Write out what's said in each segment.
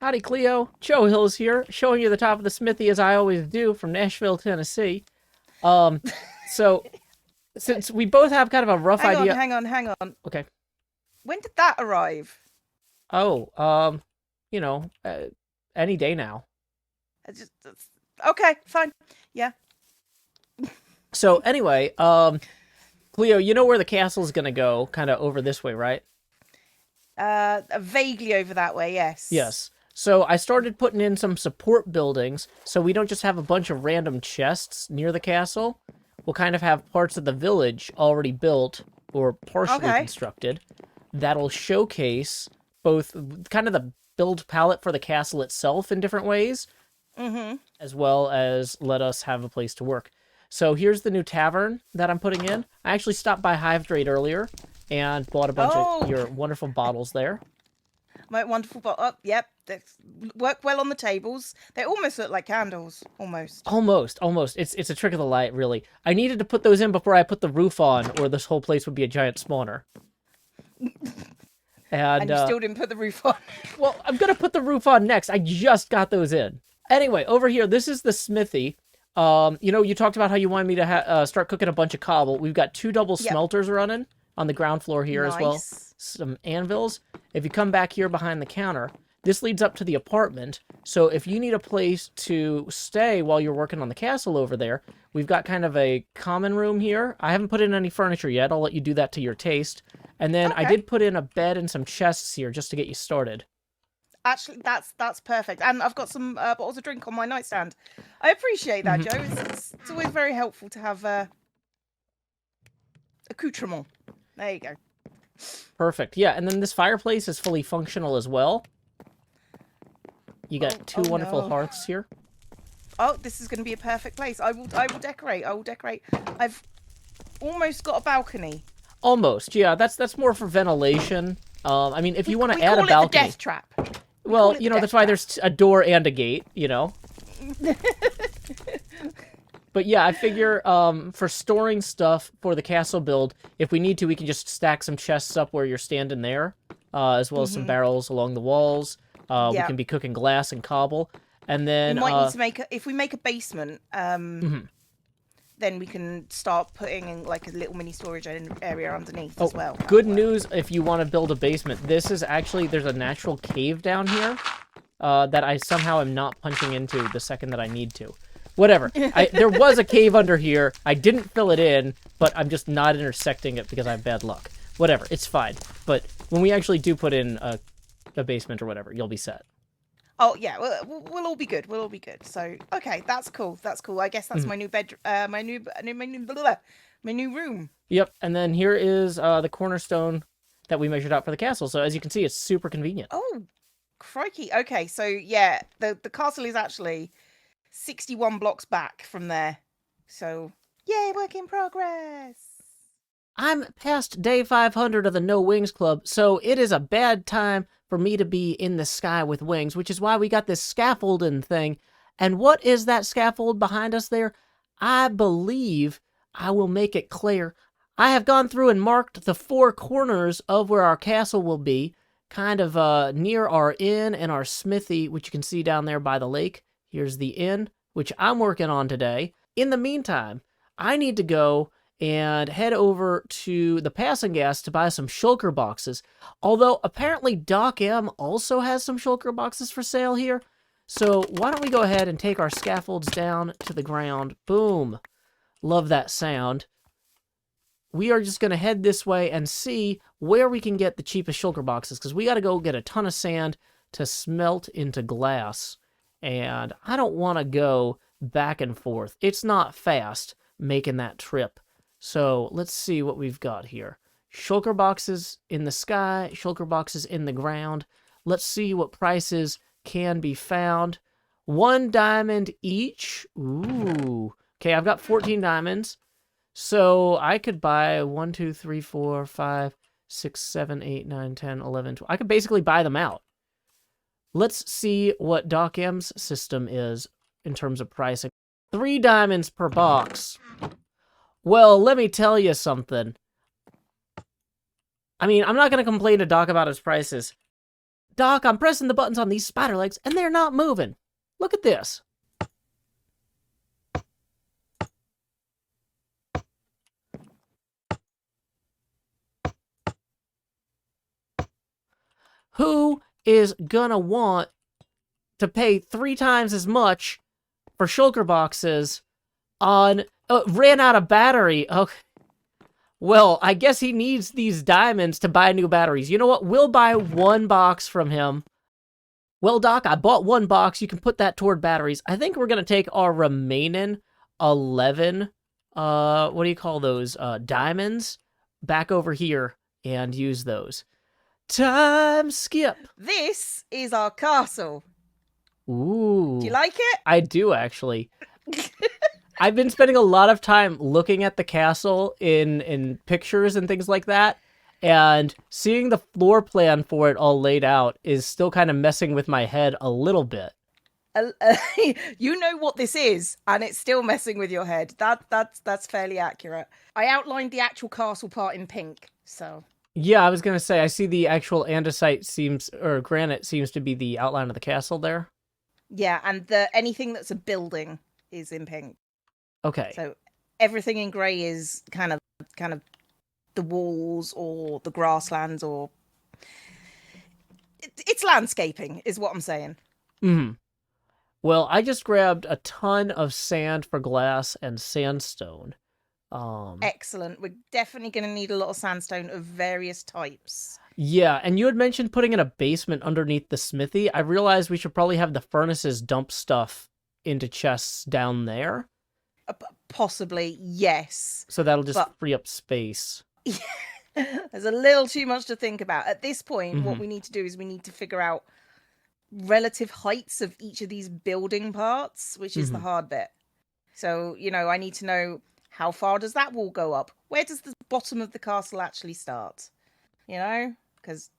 Howdy, Cleo. Joe Hills here, showing you the top of the smithy as I always do from Nashville, Tennessee. Um, so since we both have kind of a rough idea. Hang on. Okay. When did that arrive? Oh, you know, any day now. Okay, fine. Yeah. So anyway, Cleo, you know where the castle's gonna go? Kind of over this way, right? Vaguely over that way, yes. Yes. So I started putting in some support buildings, so we don't just have a bunch of random chests near the castle. We'll kind of have parts of the village already built or partially constructed that'll showcase both kind of the build palette for the castle itself in different ways, as well as let us have a place to work. So here's the new tavern that I'm putting in. I actually stopped by Hive-Trade earlier and bought a bunch of your wonderful bottles there. My wonderful bottle. Oh, yep. They work well on the tables. They almost look like candles. Almost. Almost. It's a trick of the light, really. I needed to put those in before I put the roof on, or this whole place would be a giant spawner. And you still didn't put the roof on. Well, I'm going to put the roof on next. I just got those in. Anyway, over here, this is the smithy. You know, you talked about how you wanted me to start cooking a bunch of cobble. We've got 2 double smelters running on the ground floor here as well. Some anvils. If you come back here behind the counter, this leads up to the apartment. So if you need a place to stay while you're working on the castle over there, we've got kind of a common room here. I haven't put in any furniture yet. I'll let you do that to your taste. And then I did put in a bed and some chests here just to get you started. Actually, that's perfect. And I've got some bottles of drink on my nightstand. I appreciate that, Joe. It's always very helpful to have accoutrement. There you go. Perfect. Yeah, and then this fireplace is fully functional as well. You got 2 wonderful hearths here. Oh, this is going to be a perfect place. I will decorate. I will decorate. I've almost got a balcony. Almost. Yeah, that's more for ventilation. I mean, if you want to add a balcony. We call it the death trap. Well, you know, that's why there's a door and a gate, you know. But yeah, I figure for storing stuff for the castle build, if we need to, we can just stack some chests up where you're standing there, as well as some barrels along the walls. We can be cooking glass and cobble. And then we might need to make if we make a basement, then we can start putting in like a little mini storage area underneath as well. Good news if you want to build a basement. This is actually, there's a natural cave down here that I somehow am not punching into the second that I need to. Whatever. There was a cave under here. I didn't fill it in, but I'm just not intersecting it because I have bad luck. Whatever. It's fine. But when we actually do put in a basement or whatever, you'll be set. Oh yeah, we'll all be good. We'll all be good. So okay, that's cool. That's cool. I guess that's my new bed. My new room. Yep. And then here is the cornerstone that we measured out for the castle. So as you can see, it's super convenient. Oh, crikey. Okay, so yeah, the castle is actually 61 blocks back from there. So yay, work in progress. I'm past day 500 of the No Wings Club, so it is a bad time for me to be in the sky with wings, which is why we got this scaffolding thing. And what is that scaffold behind us there? I believe I will make it clear. I have gone through and marked the 4 corners of where our castle will be, kind of near our inn and our smithy, which you can see down there by the lake. Here's the inn, which I'm working on today. In the meantime, I need to go and head over to the passing gas to buy some shulker boxes. Although, apparently Doc M also has some shulker boxes for sale here. So, why don't we go ahead and take our scaffolds down to the ground. Boom. Love that sound. We are just going to head this way and see where we can get the cheapest shulker boxes, because we got to go get a ton of sand to smelt into glass. And I don't want to go back and forth. It's not fast making that trip. So let's see what we've got here. Shulker boxes in the sky, shulker boxes in the ground. Let's see what prices can be found. 1 diamond each. Ooh. Okay, I've got 14 diamonds. So I could buy 1, 2, 3, 4, 5, 6, 7, 8, 9, 10, 11, 12. I could basically buy them out. Let's see what Doc M's system is in terms of pricing. 3 diamonds per box. Well, let me tell you something. I mean, I'm not going to complain to Doc about his prices. Doc, I'm pressing the buttons on these spider legs, and they're not moving. Look at this. Who is gonna want to pay 3 times as much for shulker boxes on... ran out of battery. Okay. Well, I guess he needs these diamonds to buy new batteries. You know what? We'll buy 1 box from him. Well, Doc, I bought 1 box. You can put that toward batteries. I think we're going to take our remaining 11, what do you call those, diamonds, back over here and use those. Time skip. This is our castle. Ooh. Do you like it? I do, actually. I've been spending a lot of time looking at the castle in pictures and things like that, and seeing the floor plan for it all laid out is still kind of messing with my head a little bit. You know what this is, and it's still messing with your head. That's fairly accurate. I outlined the actual castle part in pink, so... Yeah, I was going to say, I see the actual andesite granite seems to be the outline of the castle there. Yeah, and anything that's a building is in pink. Okay. So everything in grey is kind of the walls or the grasslands, or it's landscaping is what I'm saying. Mm-hmm. Well, I just grabbed a ton of sand for glass and sandstone. Excellent. We're definitely going to need a lot of sandstone of various types. Yeah, and you had mentioned putting in a basement underneath the smithy. I realized we should probably have the furnaces dump stuff into chests down there. Possibly, yes. So that'll just free up space. There's a little too much to think about. At this point, what we need to do is we need to figure out relative heights of each of these building parts, which is the hard bit. So, you know, I need to know, how far does that wall go up? Where does the bottom of the castle actually start? You know? Because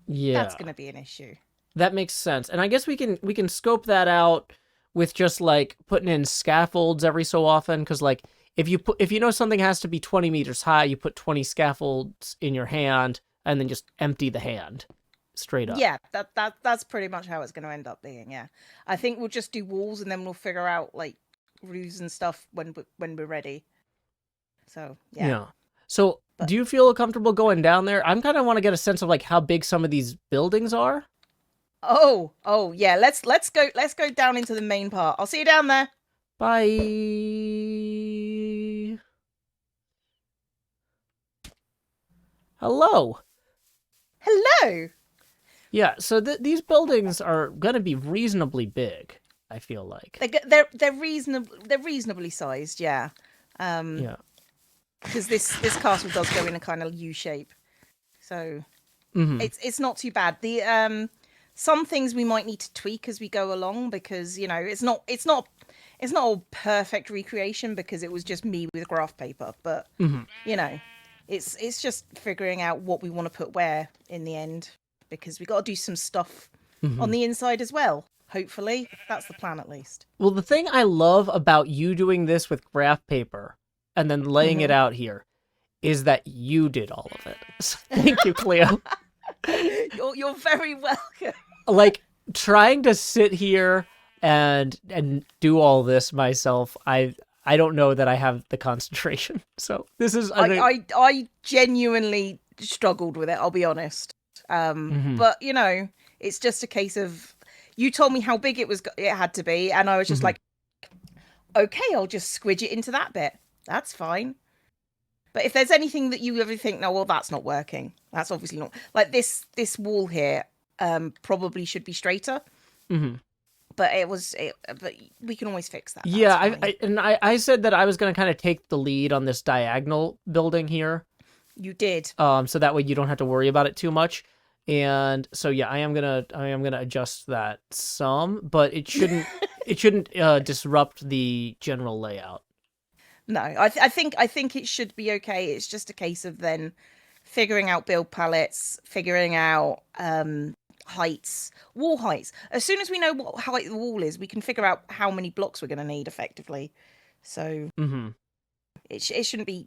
that's going to be an issue. That makes sense. And I guess we can scope that out with just like putting in scaffolds every so often, because like if you know something has to be 20 meters high, you put 20 scaffolds in your hand and then just empty the hand straight up. Yeah, that's pretty much how it's going to end up being. Yeah, I think we'll just do walls and then we'll figure out like roofs and stuff when we're ready. So yeah. So do you feel comfortable going down there? I'm kind of want to get a sense of like how big some of these buildings are. Oh yeah. Let's go down into the main part. I'll see you down there. Bye. Hello. Hello. Yeah. So these buildings are gonna be reasonably big. I feel like they're reasonable. They're reasonably sized. Yeah. Yeah. Because this castle does go in a kind of U shape, so it's not too bad. The some things we might need to tweak as we go along, because you know it's not a perfect recreation because it was just me with graph paper, but you know it's just figuring out what we want to put where in the end, because we got to do some stuff on the inside as well. Hopefully that's the plan, at least. Well, the thing I love about you doing this with graph paper and then laying it out here is that you did all of it. So thank you, Cleo. You're very welcome. Like, trying to sit here and do all this myself, I don't know that I have the concentration. So this is... I genuinely struggled with it, I'll be honest. But, you know, it's just a case of... You told me how big it had to be, and I was just like, okay, I'll just squidge it into that bit. That's fine. But if there's anything that you ever think, no, well, that's not working. That's obviously not... Like, this wall here probably should be straighter. But but we can always fix that. Yeah, I said that I was going to kind of take the lead on this diagonal building here. You did. So that way you don't have to worry about it too much. And so yeah, I am gonna adjust that some, but it shouldn't disrupt the general layout. No, I think it should be okay. It's just a case of then figuring out build palettes, figuring out heights, wall heights. As soon as we know what height the wall is, we can figure out how many blocks we're going to need effectively. So it shouldn't be.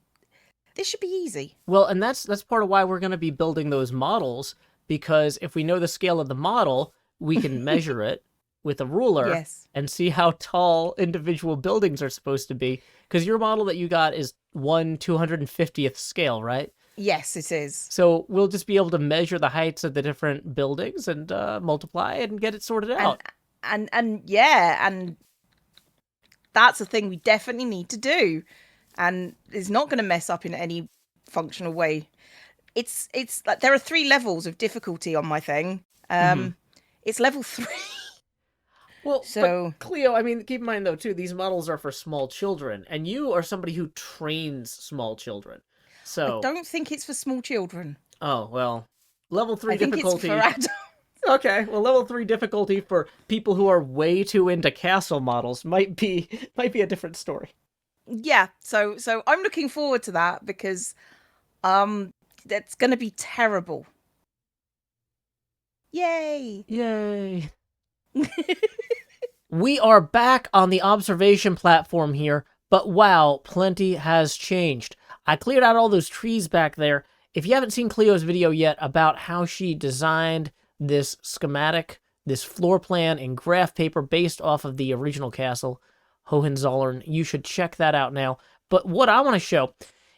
This should be easy. Well, and that's part of why we're going to be building those models, because if we know the scale of the model, we can measure it with a ruler Yes. and see how tall individual buildings are supposed to be. Because your model that you got is 1/250th scale, right? Yes, it is. So we'll just be able to measure the heights of the different buildings and multiply it and get it sorted out. And that's a thing we definitely need to do, and it's not going to mess up in any functional way. It's like there are 3 levels of difficulty on my thing. It's level 3. Well, so but Cleo, I mean, keep in mind though too, these models are for small children, and you are somebody who trains small children. So I don't think it's for small children. Oh well, level 3 I think difficulty. it's for adults. Okay, well, level 3 difficulty for people who are way too into castle models might be a different story. Yeah, so I'm looking forward to that because that's going to be terrible. Yay! Yay. We are back on the observation platform here, but wow, plenty has changed. I cleared out all those trees back there. If you haven't seen Cleo's video yet about how she designed this schematic, this floor plan in graph paper based off of the original castle, Hohenzollern, you should check that out now. But what I want to show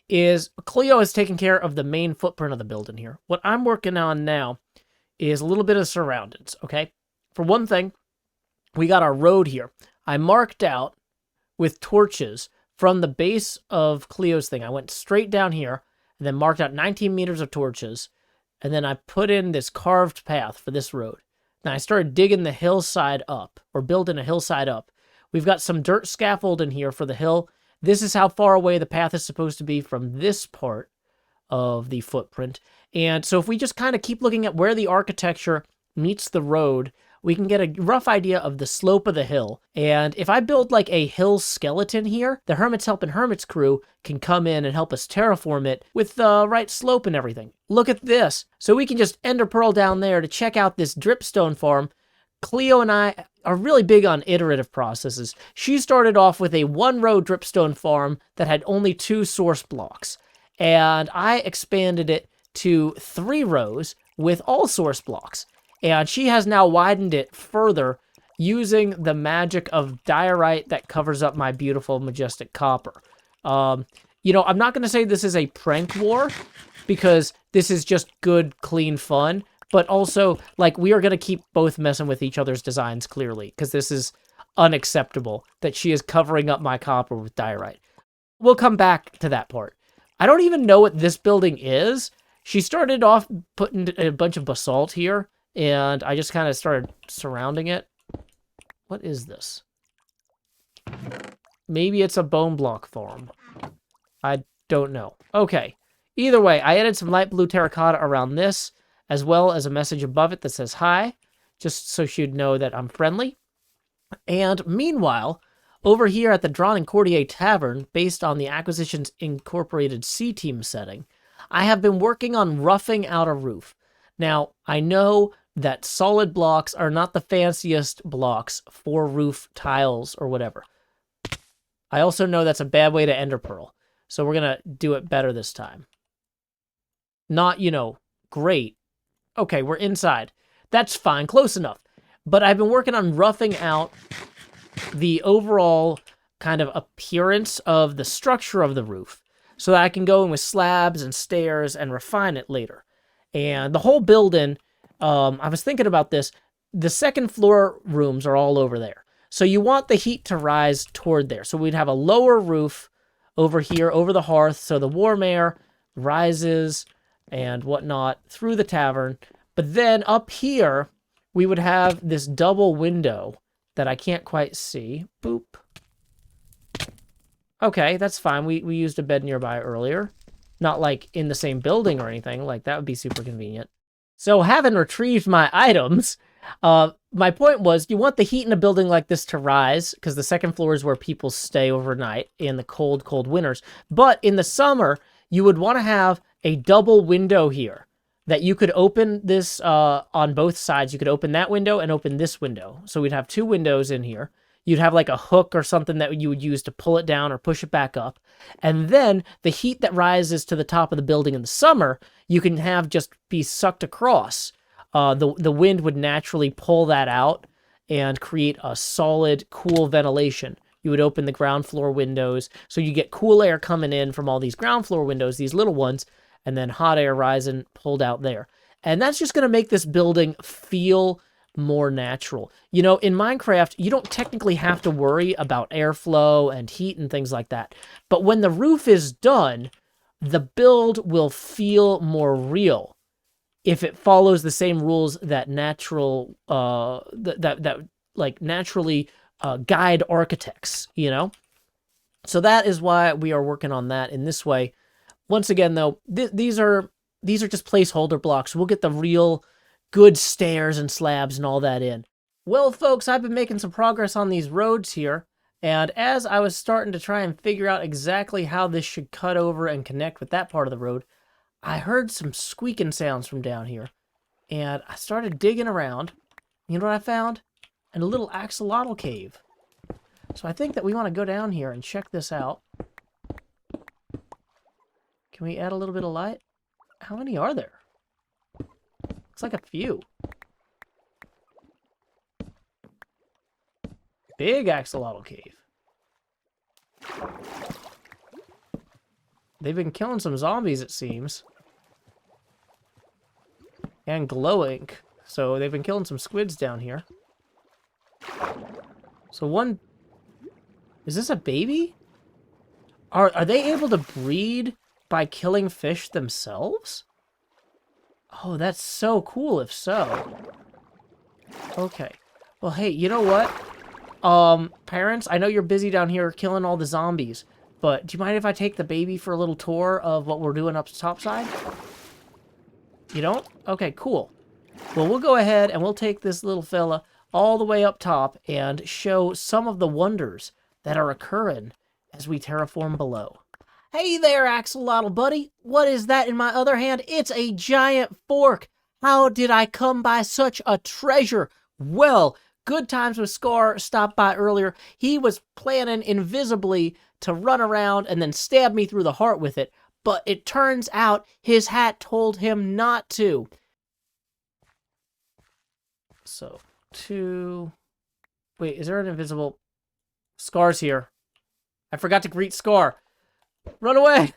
is Cleo has taken care of the main footprint of the building here. What I'm working on now is a little bit of surroundings, okay? For one thing, we got our road here. I marked out with torches from the base of Cleo's thing. I went straight down here and then marked out 19 meters of torches. And then I put in this carved path for this road. Now I started digging the hillside up, or building a hillside up. We've got some dirt scaffold in here for the hill. This is how far away the path is supposed to be from this part of the footprint. And so if we just kind of keep looking at where the architecture meets the road, we can get a rough idea of the slope of the hill. And if I build like a hill skeleton here, the Hermit's Help and Hermit's crew can come in and help us terraform it with the right slope and everything. Look at this. So we can just ender pearl down there to check out this dripstone farm. Cleo and I are really big on iterative processes. She started off with a 1-row dripstone farm that had only 2 source blocks. And I expanded it to 3 rows with all source blocks. And she has now widened it further using the magic of diorite that covers up my beautiful, majestic copper. You know, I'm not going to say this is a prank war, because this is just good, clean fun. But also, like, we are going to keep both messing with each other's designs, clearly, because this is unacceptable that she is covering up my copper with diorite. We'll come back to that part. I don't even know what this building is. She started off putting a bunch of basalt here, and I just kind of started surrounding it. What is this? Maybe it's a bone block farm. I don't know. Okay. Either way, I added some light blue terracotta around this, as well as a message above it that says hi, just so she'd know that I'm friendly. And meanwhile, over here at the Drawn and Courtier Tavern, based on the Acquisitions Incorporated C-Team setting, I have been working on roughing out a roof. Now, I know that solid blocks are not the fanciest blocks for roof tiles or whatever. I also know that's a bad way to ender pearl, so we're going to do it better this time. Not, you know, great. Okay, we're inside. That's fine, close enough. But I've been working on roughing out the overall kind of appearance of the structure of the roof so that I can go in with slabs and stairs and refine it later. And the whole building, I was thinking about this, the second floor rooms are all over there. So you want the heat to rise toward there. So we'd have a lower roof over here, over the hearth, so the warm air rises and whatnot through the tavern. But then up here, we would have this double window that I can't quite see. Boop. Okay, that's fine. We used a bed nearby earlier. Not like in the same building or anything. Like, that would be super convenient. So having retrieved my items, my point was you want the heat in a building like this to rise, because the second floor is where people stay overnight in the cold, cold winters. But in the summer, you would want to have a double window here that you could open this on both sides. You could open that window and open this window. So we'd have 2 windows in here. You'd have like a hook or something that you would use to pull it down or push it back up. And then the heat that rises to the top of the building in the summer, you can have just be sucked across the wind would naturally pull that out and create a solid, cool ventilation. You would open the ground floor windows, so you get cool air coming in from all these ground floor windows, these little ones, and then hot air rising, pulled out there. And that's just going to make this building feel more natural. You know, in Minecraft, you don't technically have to worry about airflow and heat and things like that. But when the roof is done, the build will feel more real if it follows the same rules that natural, like naturally guide architects, you know? So that is why we are working on that in this way. Once again, though, these are just placeholder blocks. We'll get the real good stairs and slabs and all that in. Well, folks, I've been making some progress on these roads here, and as I was starting to try and figure out exactly how this should cut over and connect with that part of the road, I heard some squeaking sounds from down here, and I started digging around. You know what I found? A little axolotl cave. So I think that we want to go down here and check this out. Can we add a little bit of light? How many are there? Looks like a few. Big axolotl cave. They've been killing some zombies, it seems. And glow ink. So they've been killing some squids down here. So one... Is this a baby? Are they able to breed by killing fish themselves? Oh, that's so cool if so. Okay. Well, hey, you know what? Parents, I know you're busy down here killing all the zombies, but do you mind if I take the baby for a little tour of what we're doing up top side? You don't? Okay, cool. Well, we'll go ahead and we'll take this little fella all the way up top and show some of the wonders that are occurring as we terraform below. Hey there, Axlotl buddy. What is that in my other hand? It's a giant fork. How did I come by such a treasure? Well, Good Times with Scar stopped by earlier. He was planning invisibly to run around and then stab me through the heart with it, but it turns out his hat told him not to. So, wait, is there an invisible... Scar's here. I forgot to greet Scar. Run away!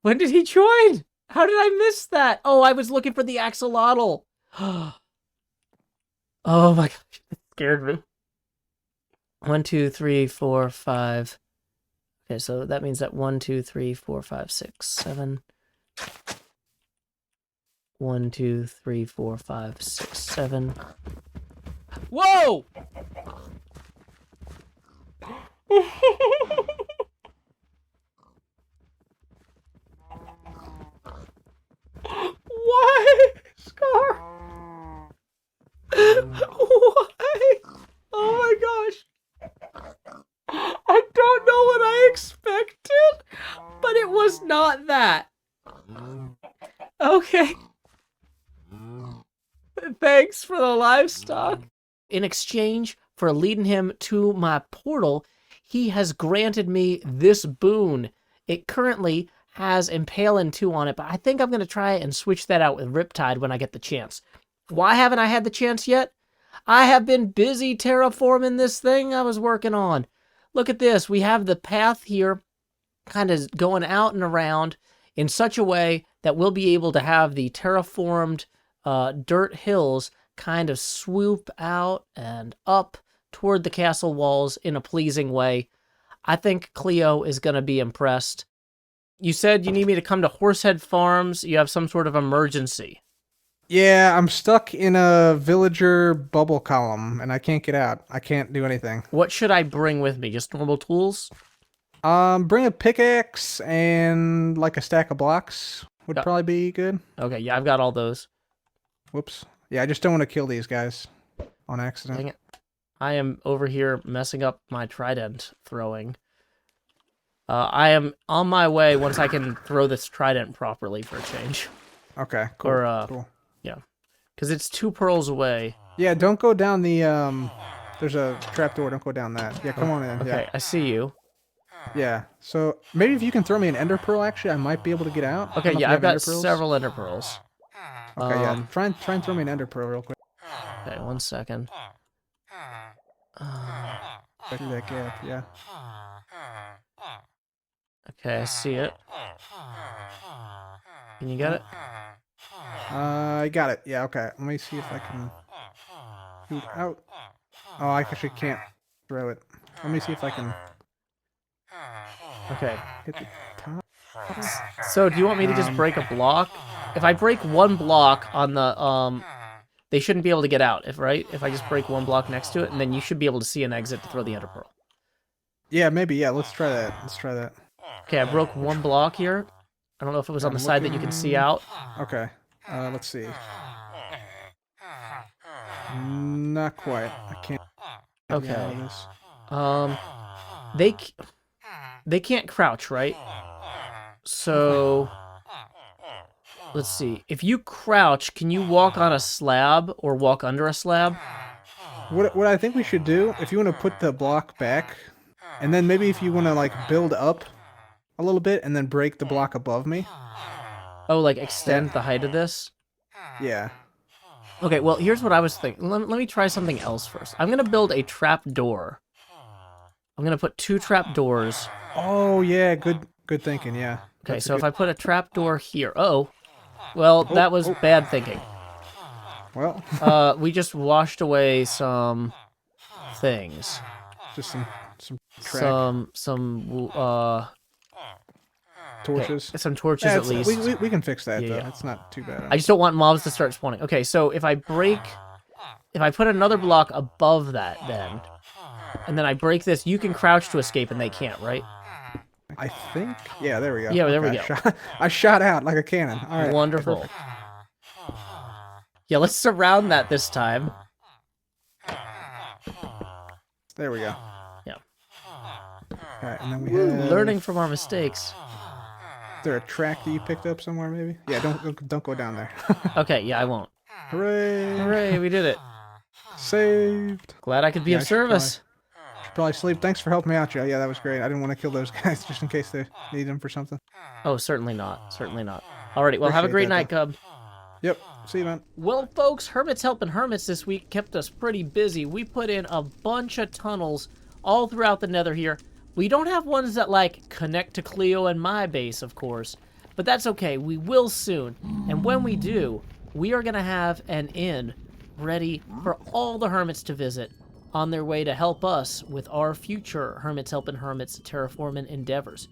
When did he join? How did I miss that? Oh, I was looking for the axolotl. Oh my gosh, it scared me. 1, 2, 3, 4, 5. Okay, so that means that 1, 2, 3, 4, 5, 6, 7. 1, 2, 3, 4, 5, 6, 7. Whoa! Why, Scar? Why? Oh my gosh. I don't know what I expected, but it was not that. Okay. Thanks for the livestock. In exchange for leading him to my portal, he has granted me this boon. It currently has Impaling 2 on it, but I think I'm going to try and switch that out with Riptide when I get the chance. Why haven't I had the chance yet? I have been busy terraforming this thing I was working on. Look at this. We have the path here kind of going out and around in such a way that we'll be able to have the terraformed dirt hills kind of swoop out and up toward the castle walls in a pleasing way. I think Cleo is going to be impressed. You said you need me to come to Horsehead Farms. You have some sort of emergency. Yeah, I'm stuck in a villager bubble column, and I can't get out. I can't do anything. What should I bring with me? Just normal tools? Bring a pickaxe and, like, a stack of blocks would probably be good. Okay, yeah, I've got all those. Whoops. Yeah, I just don't want to kill these guys on accident. Dang it. I am over here messing up my trident throwing. I am on my way once I can throw this trident properly for a change. Okay, cool. Cool. Yeah, because it's 2 pearls away. Yeah, don't go down the, there's a trapdoor, don't go down that. Yeah, come on in. Okay, yeah. I see you. Yeah. So maybe if you can throw me an ender pearl, actually, I might be able to get out. I Okay, don't know if yeah, you I've have ender got pearls. several ender pearls. Okay, yeah. Try and throw me an ender pearl real quick. Okay, 1 second. Back through that gap. Yeah. Okay, I see it. Can you get it? I got it. Yeah. Okay. Let me see if I can shoot out. Oh, I actually can't throw it. Let me see if I can Okay. hit the top. So, do you want me to just break a block? If I break one block on the, they shouldn't be able to get out, right? If I just break one block next to it, and then you should be able to see an exit to throw the ender pearl. Yeah, maybe. Yeah. Let's try that. Let's try that. Okay, I broke one block here. I don't know if it was on the side that you can see out. Okay. Let's see. Not quite. I can't. Get me out of this. They can't crouch, right? So, let's see. If you crouch, can you walk on a slab or walk under a slab? What I think we should do, if you want to put the block back, and then maybe if you want to like build up a little bit and then break the block above me. Oh, like extend the height of this? Yeah. Okay, well, here's what I was thinking. Let me try something else first. I'm going to build a trap door. I'm going to put 2 trap doors. Oh, yeah. Good thinking. Yeah. Okay, so if I put a trap door here. Oh, well, that was bad thinking. Well, We just washed away some things. just some track torches. Some torches Yeah, at least. we can fix that though. Yeah. It's not too bad. I just don't want mobs to start spawning. Okay, so if I put another block above that then, and then I break this, you can crouch to escape and they can't, right? I think. Yeah, there we go. Yeah, there we Okay, go. I shot out like a cannon. All right. Wonderful. Perfect. Yeah, let's surround that this time. There we go. Yeah. Alright, and then we have... Learning from our mistakes. Is there a track that you picked up somewhere, maybe? Yeah, don't go down there. Okay, yeah, I won't. Hooray! Hooray, we did it. Saved! Glad I could be Yeah, of I should service. Should probably sleep. Thanks for helping me out, Joe. Yeah, that was great. I didn't want to kill those guys just in case they need them for something. Oh, certainly not. Certainly not. Alrighty, well, have a Appreciate great that, night, though. Cub. Yep. See you, man. Well, folks, Hermits Helping Hermits this week kept us pretty busy. We put in a bunch of tunnels all throughout the nether here. We don't have ones that, like, connect to Cleo and my base, of course. But that's okay. We will soon. And when we do, we are going to have an inn ready for all the hermits to visit on their way to help us with our future Hermits Helping Hermits terraforming endeavors.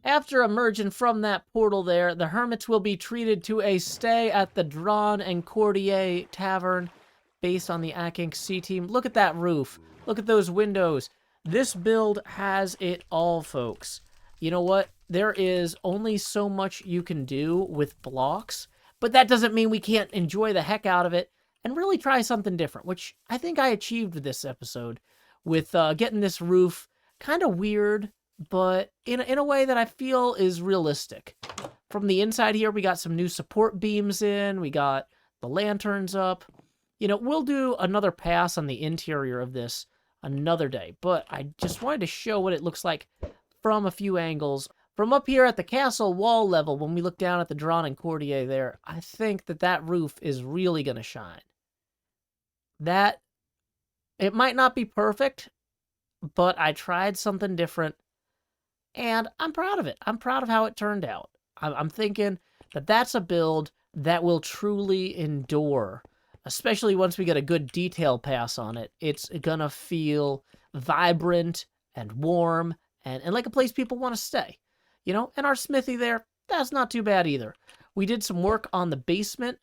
After emerging from that portal there, the hermits will be treated to a stay at the Drawn and Courtier Tavern based on the Akinc C team. Look at that roof. Look at those windows. This build has it all, folks. You know what? There is only so much you can do with blocks, but that doesn't mean we can't enjoy the heck out of it and really try something different, which I think I achieved this episode with getting this roof kind of weird, but in a way that I feel is realistic. From the inside here, we got some new support beams in. We got the lanterns up. You know, we'll do another pass on the interior of this another day, but I just wanted to show what it looks like from a few angles. From up here at the castle wall level, when we look down at the Drawn and Courtier there, I think that roof is really going to shine. It might not be perfect, but I tried something different, and I'm proud of it. I'm proud of how it turned out. I'm thinking that's a build that will truly endure, especially once we get a good detail pass on it. It's gonna feel vibrant and warm and like a place people want to stay. You know, and our smithy there, that's not too bad either. We did some work on the basement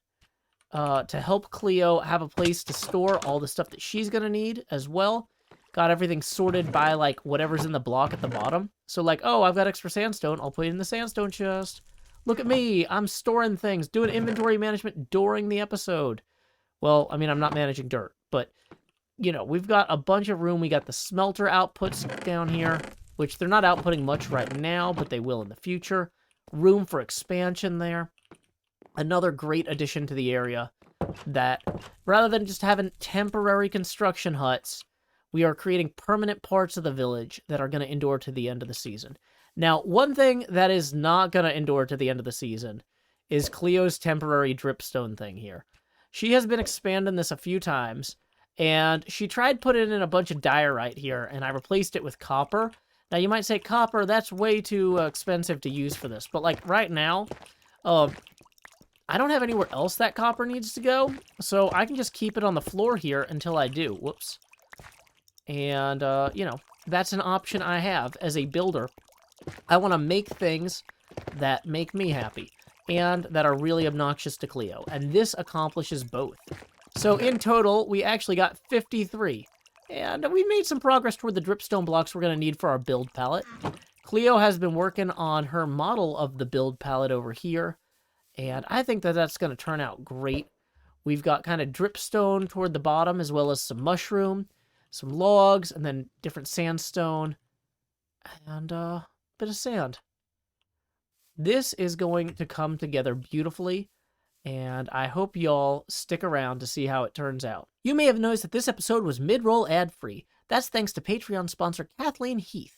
to help Cleo have a place to store all the stuff that she's gonna need as well. Got everything sorted by, like, whatever's in the block at the bottom. So, like, oh, I've got extra sandstone. I'll put it in the sandstone chest. Look at me. I'm storing things, doing inventory management during the episode. Well, I mean, I'm not managing dirt, but, you know, we've got a bunch of room. We got the smelter outputs down here, which they're not outputting much right now, but they will in the future. Room for expansion there. Another great addition to the area that, rather than just having temporary construction huts, we are creating permanent parts of the village that are going to endure to the end of the season. Now, one thing that is not going to endure to the end of the season is Cleo's temporary dripstone thing here. She has been expanding this a few times, and she tried putting in a bunch of diorite here, and I replaced it with copper. Now, you might say, copper, that's way too expensive to use for this. But, like, right now, I don't have anywhere else that copper needs to go, so I can just keep it on the floor here until I do. Whoops. And, you know, that's an option I have as a builder. I want to make things that make me happy and that are really obnoxious to Cleo, and this accomplishes both. So in total, we actually got 53, and we made some progress toward the dripstone blocks we're going to need for our build palette. Cleo has been working on her model of the build palette over here, and I think that that's going to turn out great. We've got kind of dripstone toward the bottom, as well as some mushroom, some logs, and then different sandstone, and a bit of sand. This is going to come together beautifully, and I hope y'all stick around to see how it turns out. You may have noticed that this episode was mid-roll ad-free. That's thanks to Patreon sponsor Kathleen Heath.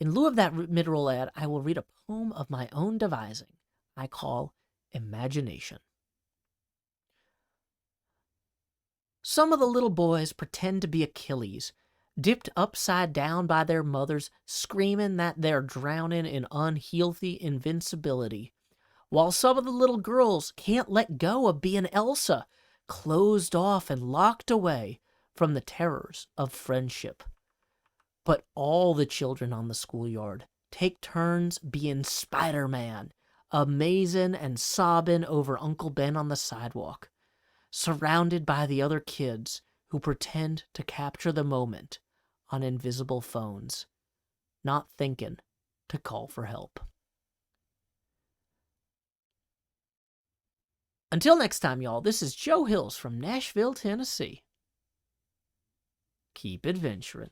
In lieu of that mid-roll ad, I will read a poem of my own devising I call Imagination. Some of the little boys pretend to be Achilles, dipped upside down by their mothers, screaming that they're drowning in unhealthy invincibility, while some of the little girls can't let go of being Elsa, closed off and locked away from the terrors of friendship. But all the children on the schoolyard take turns being Spider-Man, amazing and sobbing over Uncle Ben on the sidewalk, surrounded by the other kids who pretend to capture the moment on invisible phones, not thinking to call for help. Until next time, y'all, this is Joe Hills from Nashville, Tennessee. Keep adventuring.